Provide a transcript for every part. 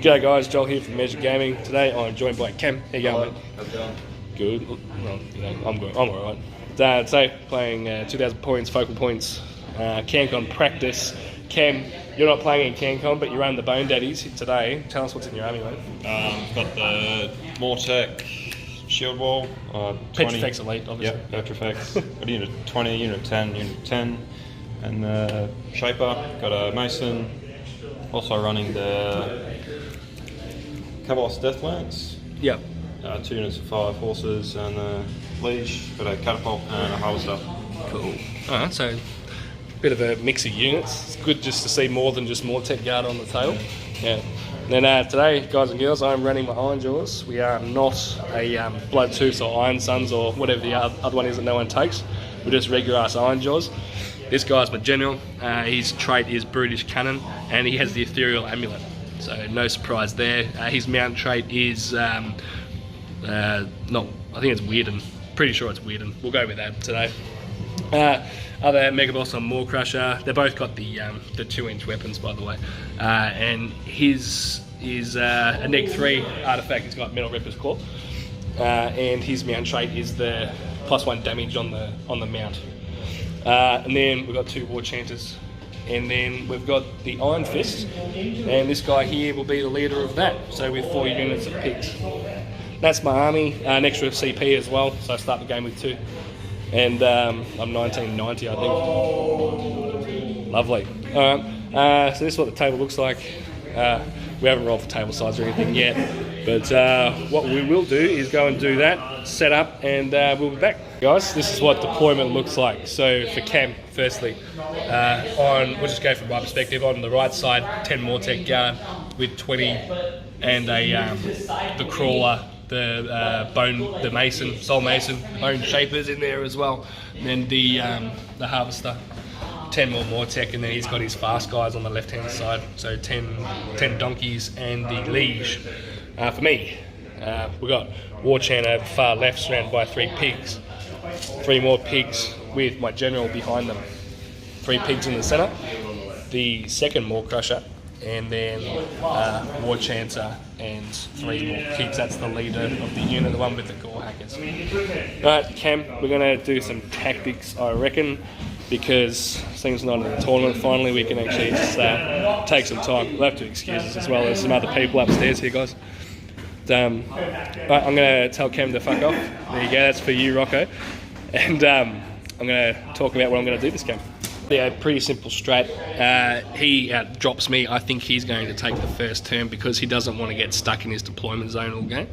G'day guys, Joel here from Measure Gaming. Today I'm joined by Cam. How you going, mate? How's it going? Good. Well, you know, I'm good. I'm alright. Today playing 2,000 points, focal points, CanCon practice. Cam, you're not playing in CanCon, but you run the Bone Daddies today. Tell us what's in your army, mate. I've got the Mortec shield wall. 20. Petrifex Elite, obviously. Yep, Petrifex. Got a unit 20, unit 10, unit 10, and the Shaper. Got a Mason. Also running the Kams Petrifex. Yep. 2 units of 5 horses and a leash. Got a catapult and a harvester. Cool. Alright, so bit of a mix of units. It's good just to see more than just Mortec Guard on the tail. Yeah. And then today, guys and girls, I'm running my Ironjawz. We are not a Bloodtooths or Iron Suns or whatever the other one is that no one takes. We're just regular ass Ironjawz. This guy's my general. His trait is Brutish Cannon, and he has the Ethereal Amulet. So no surprise there. His mount trait is not. I think it's Weirden. Pretty sure it's Weirden. We'll go with that today. Other Mega Boss on Maw Crusher. They both got the 2-inch weapons, by the way. And his is a Neg 3 artifact. He's got Metal Ripper's Claw, and his mount trait is the +1 damage on the mount. And then we've got 2 War Chanters, and then we've got the Iron Fist, and this guy here will be the leader of that. So with 4 units of pigs. That's my army. An extra CP as well, so I start the game with 2. And I'm 1990, I think. Lovely. Alright, so this is what the table looks like. We haven't rolled for table size or anything yet, but what we will do is go and do that, set up, and we'll be back. Guys, this is what deployment looks like. So for Cam, firstly, we'll just go from my perspective. On the right side, 10 Mortec Guard with 20 and the Crawler, the Mason, Soul Mason, own Shapers in there as well, and then the Harvester, 10 more Mortec, and then he's got his fast guys on the left hand side, so 10 donkeys and the leash. For me, we've got War Chant over far left, surrounded by 3 pigs, 3 more pigs with my general behind them, 3 pigs in the centre, the second Maw Crusher, and then War Chanter and 3 more pigs. That's the leader of the unit, the one with the Gore Hackers. Alright, Cam, we're going to do some tactics, I reckon, because things not in the tournament. Finally, we can actually just take some time. We'll have to excuse us as well. There's some other people upstairs here, guys. I'm going to tell Cam to fuck off. There you go, that's for you, Rocco. And I'm going to talk about what I'm going to do this game. Yeah, pretty simple strat. He drops me. I think he's going to take the first turn because he doesn't want to get stuck in his deployment zone all game.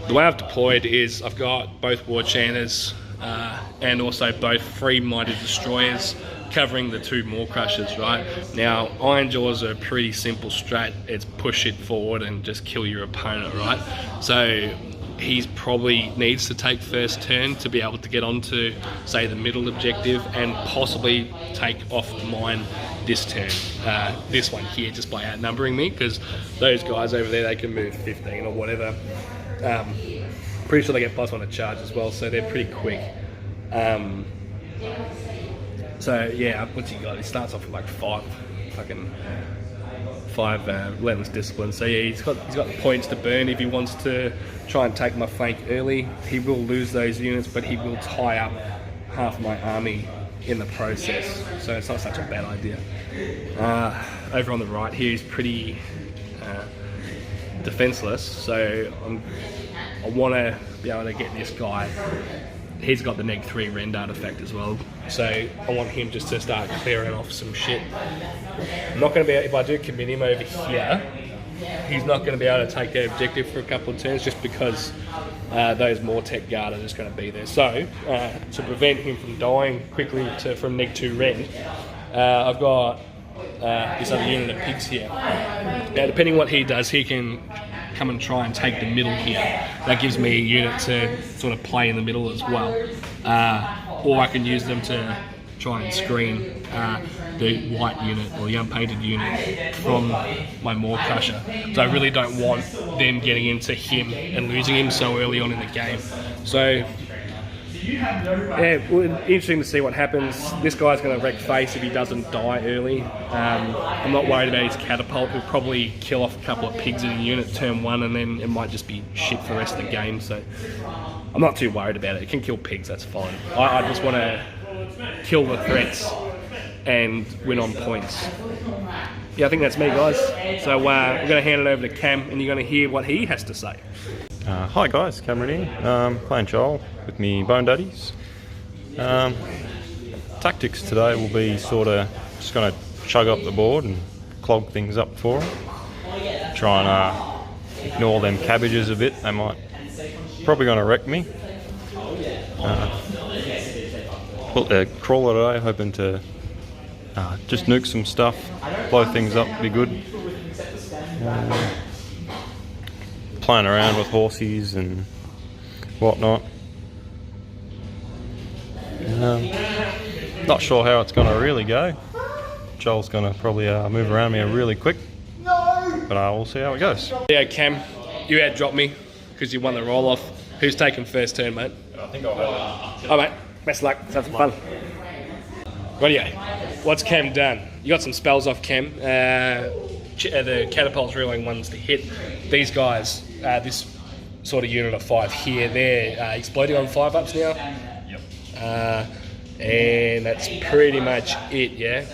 The way I've deployed is I've got both War Chanters and also both Free-Minded Destroyers covering the 2 Maw Crushers, right? Now, Ironjawz are a pretty simple strat. It's push it forward and just kill your opponent, right? So he's probably needs to take first turn to be able to get onto, say, the middle objective and possibly take off mine this turn. This one here, just by outnumbering me, because those guys over there, they can move 15 or whatever. Pretty sure they get +1 to charge as well, so they're pretty quick. So yeah, what's he got? He starts off with like 5 relentless discipline. So yeah, he's got the points to burn if he wants to try and take my flank early. He will lose those units, but he will tie up half my army in the process. So it's not such a bad idea. Over on the right here, he's pretty defenseless. So I want to be able to get this guy. He's got the Neg 3 Rend artifact as well, so I want him just to start clearing off some shit. I'm not going to be able, if I do commit him over here, he's not going to be able to take the objective for a couple of turns just because those Mortec Guard are just going to be there. So to prevent him from dying quickly from Neg 2 Rend, I've got this other unit of pigs here. Now, depending on what he does, he can come and try and take the middle here. That gives me a unit to sort of play in the middle as well. Or I can use them to try and screen the white unit or the unpainted unit from my Maw Crusher. So I really don't want them getting into him and losing him so early on in the game. So Yeah, well, interesting to see what happens. This guy's going to wreck face if he doesn't die early. I'm not worried about his catapult. He'll probably kill off a couple of pigs in the unit turn 1, and then it might just be shit for the rest of the game. So I'm not too worried about it. It can kill pigs, that's fine. I just want to kill the threats and win on points. Yeah, I think that's me, guys. So we're going to hand it over to Cam, and you're going to hear what he has to say. Hi guys, Cameron here, playing Joel with me Bone Daddies. Tactics today will be sort of just going to chug up the board and clog things up for them. Try and ignore them cabbages a bit, they might probably going to wreck me. Built the crawler today, hoping to just nuke some stuff, blow things up, be good. Playing around with horsies and whatnot. Not sure how it's going to really go. Joel's going to probably move around me really quick, but we'll see how it goes. Yeah, Cam, you out-dropped me because you won the roll-off. Who's taking first turn, mate? I think I'll have it. Oh, mate, best of luck. Let's have some fun. Rightio, what's Cam done? You got some spells off Cam. The catapult's reeling ones to hit. These guys, this sort of unit of 5 here, they're exploding on 5-ups now. Yep. And that's pretty much it, yeah?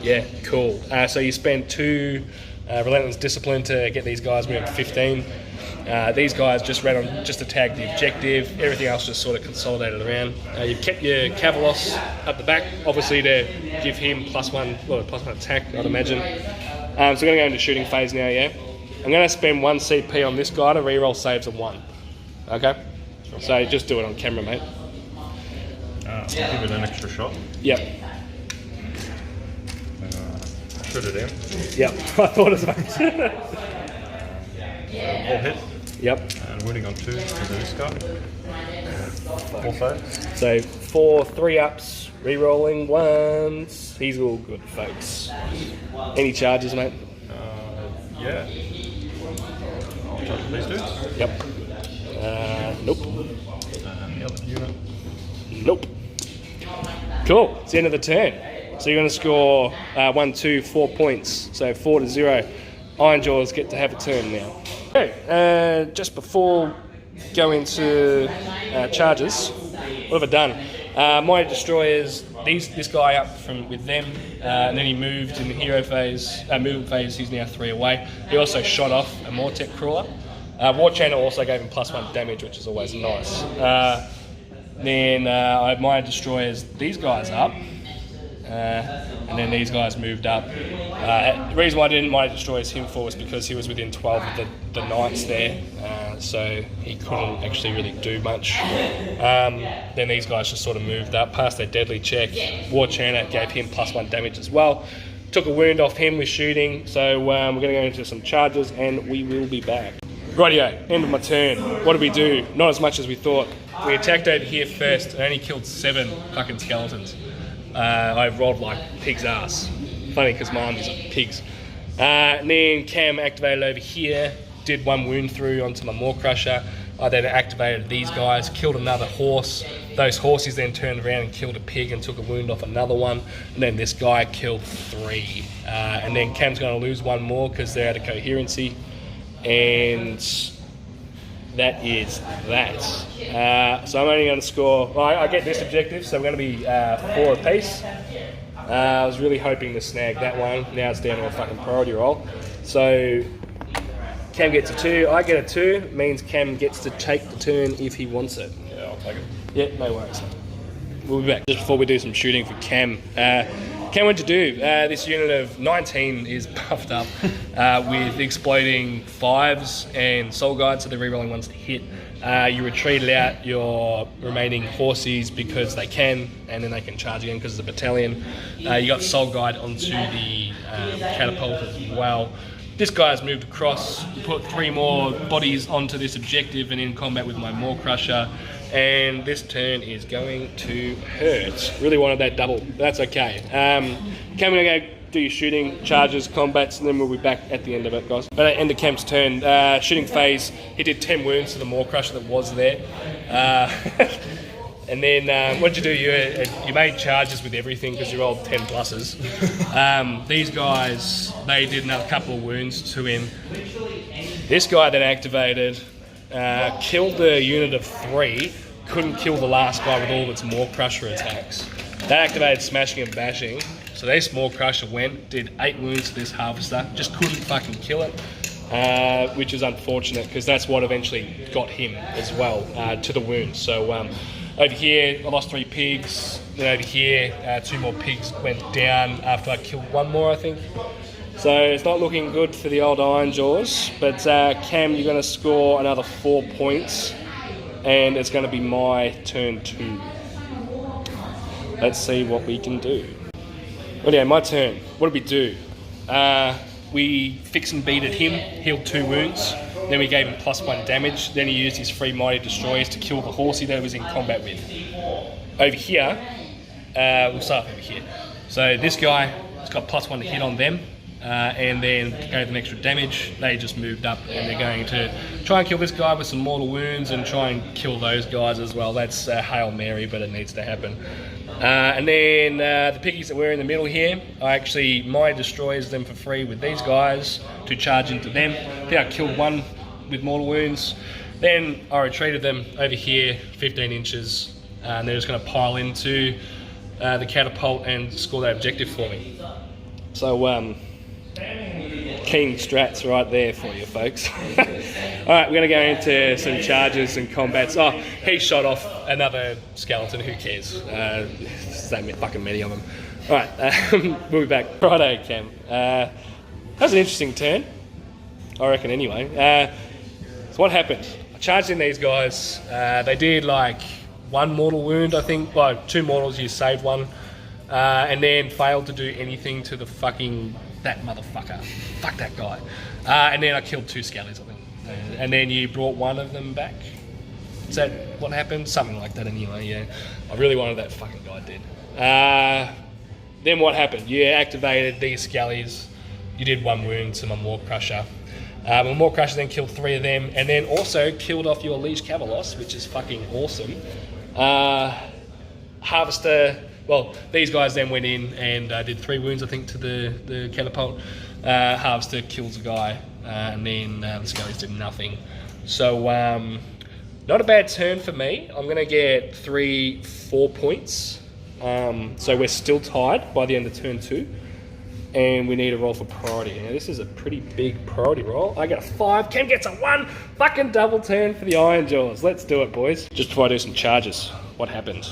Yeah, cool. So you spend 2 Relentless Discipline to get these guys moving 15. These guys just ran on just to tag the objective. Everything else just sort of consolidated around. You've kept your Cavalos up the back, obviously to give him +1 attack, I'd imagine. So we're going to go into shooting phase now, yeah? I'm going to spend 1 CP on this guy to reroll saves of 1. Okay? Sure. So just do it on camera, mate. Give it an extra shot. Yep. Shoot it in. Yep, I thought as much. All hit. Yep. And winning on 2 for this guy. Also. So 4 3-ups, re-rolling 1s. He's all good, folks. Any charges, mate? Yeah. Charge these dudes. Yep. Nope. And the other unit. Nope. Cool. It's the end of the turn. So you're going to score 1, 2, 4 points. So 4-0. Ironjawz get to have a turn now. Okay, just before going into charges, what have I done? My destroyers, this guy up with them, and then he moved in the hero phase, movement phase. He's now 3 away. He also shot off a Mortec crawler. War Channel also gave him +1 damage, which is always nice. Then I had my destroyers, these guys up. And then these guys moved up. The reason why I didn't mind destroy him for was because he was within 12 of the knights there, so he couldn't actually really do much. Then these guys just sort of moved up past their deadly check. War Churner gave him +1 damage as well. Took a wound off him with shooting, so we're going to go into some charges and we will be back. Rightio, end of my turn. What did we do? Not as much as we thought. We attacked over here first and only killed 7 fucking skeletons. I rolled like pig's ass. Funny because my armies are pigs. And then Cam activated over here, did 1 wound through onto my Maw Crusher. I then activated these guys, killed another horse. Those horses then turned around and killed a pig and took a wound off another one. And then this guy killed 3. And then Cam's going to lose 1 more because they're out of coherency. And that is that. So I'm only going to score, well, I get this objective, so we're going to be 4 apiece. I was really hoping to snag that one. Now it's down to a fucking priority roll. So Cam gets a 2, I get a 2, means Cam gets to take the turn if he wants it. Yeah, I'll take it. Yeah, no worries. We'll be back just before we do some shooting for Cam. Cam, what to do? This unit of 19 is buffed up with exploding 5s and soul guides, so they're rerolling ones to hit. You retreated out your remaining horses because they can, and then they can charge again because it's a battalion. You got soul guide onto the catapult as well. This guy's moved across, put 3 more bodies onto this objective and in combat with my Maw Crusher. And this turn is going to hurt. Really wanted that double, but that's okay. Cam, we're going to go do your shooting, charges, combats, and then we'll be back at the end of it, guys. But at the end of Cam's turn, shooting phase, he did 10 wounds to the Maw Crusher that was there. And then what did you do? You made charges with everything because you rolled 10 pluses. These guys, they did another couple of wounds to him. This guy then activated, killed the unit of 3, couldn't kill the last guy with all of its Maw Crusher attacks. That activated smashing and bashing. So this Maw Crusher went, did 8 wounds to this Harvester, just couldn't fucking kill it, which is unfortunate because that's what eventually got him as well to the wound. So over here, I lost 3 pigs. Then over here, 2 more pigs went down after I killed 1 more, I think. So it's not looking good for the old Ironjawz. But Cam, you're going to score another 4 points, and it's going to be my turn 2. Let's see what we can do. Well, yeah, my turn. What did we do? We fix and beated him, healed 2 wounds. Then we gave him +1 damage. Then he used his 3 Mighty Destroyers to kill the horsey that he was in combat with. Over here, we'll start over here. So this guy has got +1 to hit on them. And then gave them extra damage. They just moved up and they're going to try and kill this guy with some mortal wounds and try and kill those guys as well. That's Hail Mary, but it needs to happen. And then the piggies that were in the middle here, I actually Mighty Destroys them for free with these guys to charge into them. Then I killed 1 with mortal wounds. Then I retreated them over here 15 inches and they're just going to pile into the catapult and score that objective for me. So keen strats right there for you folks. Alright, we're going to go into some charges and combats. Oh, he shot off another skeleton, who cares? So fucking many of them. Alright, we'll be back. Righto, Cam. That was an interesting turn, I reckon anyway. So what happened? I charged in these guys. They did like 1 mortal wound, I think. Well, 2 mortals, you saved 1. And then failed to do anything to the fucking... that motherfucker. Fuck that guy. And then I killed 2 skellies, I think. And then you brought 1 of them back. Is that what happened? Something like that anyway, yeah. I really wanted that fucking guy dead. Then what happened? You activated these skellies. You did 1 wound to my Maw Crusher. My Maw Crusher then killed 3 of them. And then also killed off your Liege Cavalos, which is fucking awesome. Harvester... Well, these guys then went in and did 3 wounds, I think, to the catapult. Harvester kills a guy, and then the skellies did nothing. So, not a bad turn for me. I'm going to get 4 points. So we're still tied by the end of turn 2. And we need a roll for priority. Now, this is a pretty big priority roll. I get a 5. Cam gets a 1. Fucking double turn for the Ironjawz. Let's do it, boys. Just before I do some charges, what happened?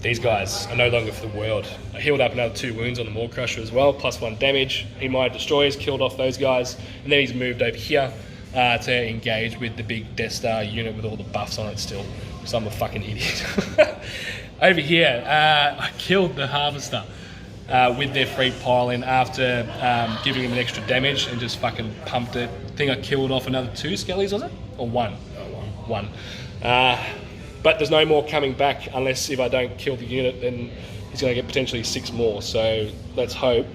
These guys are no longer for the world. I healed up another 2 wounds on the Maw Crusher as well, +1 damage. He Mighty Destroyers, killed off those guys, and then he's moved over here to engage with the big Death Star unit with all the buffs on it still, because I'm a fucking idiot. Over here, I killed the Harvester with their free pile-in after giving him an extra damage and just fucking pumped it. I think I killed off another 2 skellies, was it? Or 1? 1. But there's no more coming back unless if I don't kill the unit, then he's going to get potentially 6 more. So let's hope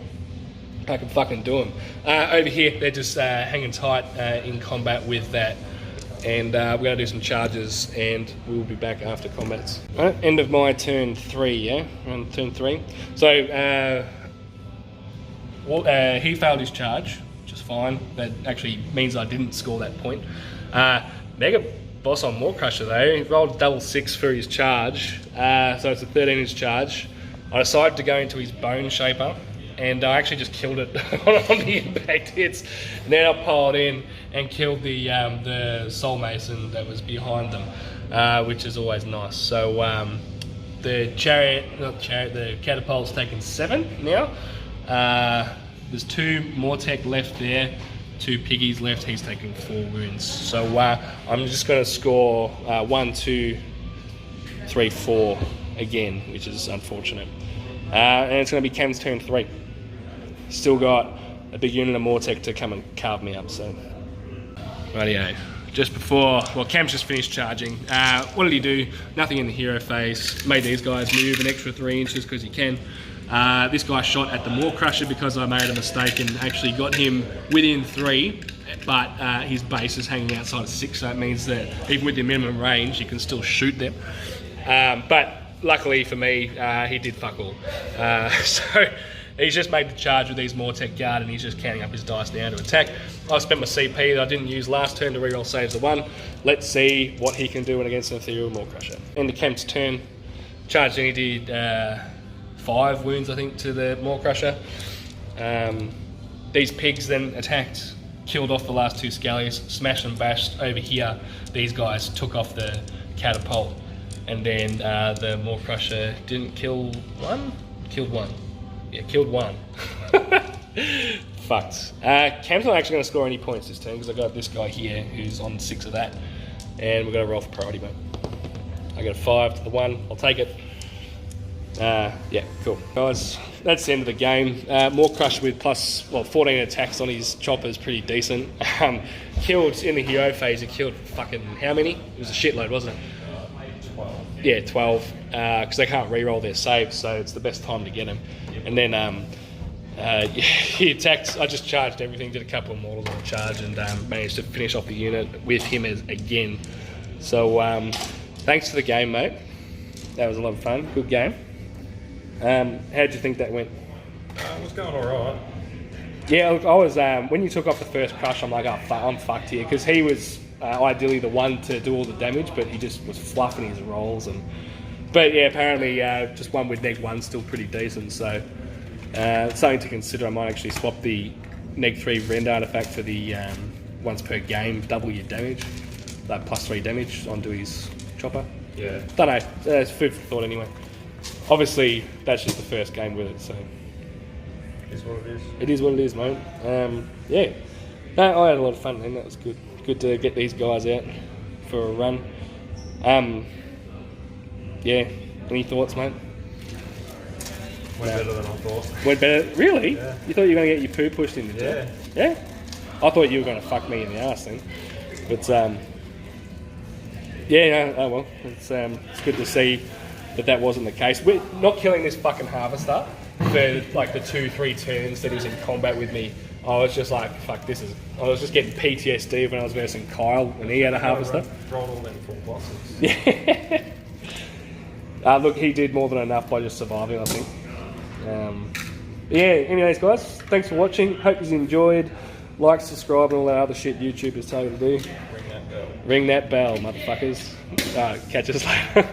I can fucking do him. Over here, they're just hanging tight in combat with that. And we're going to do some charges and we'll be back after combats. Right, end of my turn 3, yeah? We're on turn 3. So he failed his charge, which is fine. That actually means I didn't score that point. Mega Boss on Maw Crusher though, he rolled double 6 for his charge, so it's a 13-inch charge. I decided to go into his Bone Shaper, and I actually just killed it on the impact hits. And then I piled in and killed the Soul Mason that was behind them, which is always nice. So the the catapult's taken 7 now. There's 2 more tech left there. 2 piggies left, he's taking 4 wounds. So I'm just going to score 1, 2, 3, 4 again, which is unfortunate. And it's going to be Cam's turn 3. Still got a big unit of Mortec to come and carve me up, so. Rightio. Just before, well, Cam's just finished charging. What did he do? Nothing in the hero phase. Made these guys move an extra 3 inches because he can. This guy shot at the Maw Crusher because I made a mistake and actually got him within 3, but his base is hanging outside of 6, so it means that even with the minimum range, you can still shoot them. But luckily for me, he did fuck all. So he's just made the charge with these Mortec Guard and he's just counting up his dice now to attack. I've spent my CP that I didn't use last turn to reroll saves of 1. Let's see what he can do against an Ethereal Maw Crusher. End of Kemp's turn, charged and he did 5 wounds, I think, to the Maw Crusher. These pigs then attacked, killed off the last 2 Scallies, smashed and bashed over here. These guys took off the catapult, and then the Maw Crusher didn't kill one? Killed one. Yeah, killed one. Fucked. Cam's not actually going to score any points this turn because I got this guy here who's on 6 of that, and we're going to roll for priority, mate. I got a 5 to the 1. I'll take it. Yeah, cool. Guys, that's the end of the game. Maw Crush with plus 14 attacks on his chopper is pretty decent. Killed in the hero phase, he killed fucking how many? It was a shitload, wasn't it? 12. Yeah, 12. Because they can't re-roll their saves, so it's the best time to get him. And then he attacked. I just charged everything, did a couple of mortals on the charge, and managed to finish off the unit with him again. So thanks for the game, mate. That was a lot of fun. Good game. How'd you think that went? It was going alright. Yeah, look, I was when you took off the first crush, I'm like, oh, I'm fucked here, because he was ideally the one to do all the damage, but he just was fluffing his rolls. But yeah, apparently just one with neg 1 still pretty decent. So something to consider. I might actually swap the neg 3 rend artifact for the once per game double your damage, that +3 damage onto his chopper. Yeah. Don't know. It's food for thought anyway. Obviously, that's just the first game with it, so. Is what it is. It is what it is, mate. Yeah. No, I had a lot of fun, man. That was good. Good to get these guys out for a run. Yeah. Any thoughts, mate? Went better than I thought. Went better? Really? Yeah. You thought you were going to get your poo pushed in, did you? Yeah. Yeah? I thought you were going to fuck me in the arse then. But, yeah, oh well. It's good to see that wasn't the case. We're not killing this fucking harvester for like the 2-3 turns that he was in combat with me. I was just like, fuck, I was just getting PTSD when I was versing Kyle when he had a harvester. Rolled all them 4 pluses. Yeah. Look, he did more than enough by just surviving, I think. Yeah, anyways, guys, thanks for watching. Hope you enjoyed. Like, subscribe, and all that other shit YouTube is telling you to do. Ring that bell. Ring that bell, motherfuckers. Catch us later.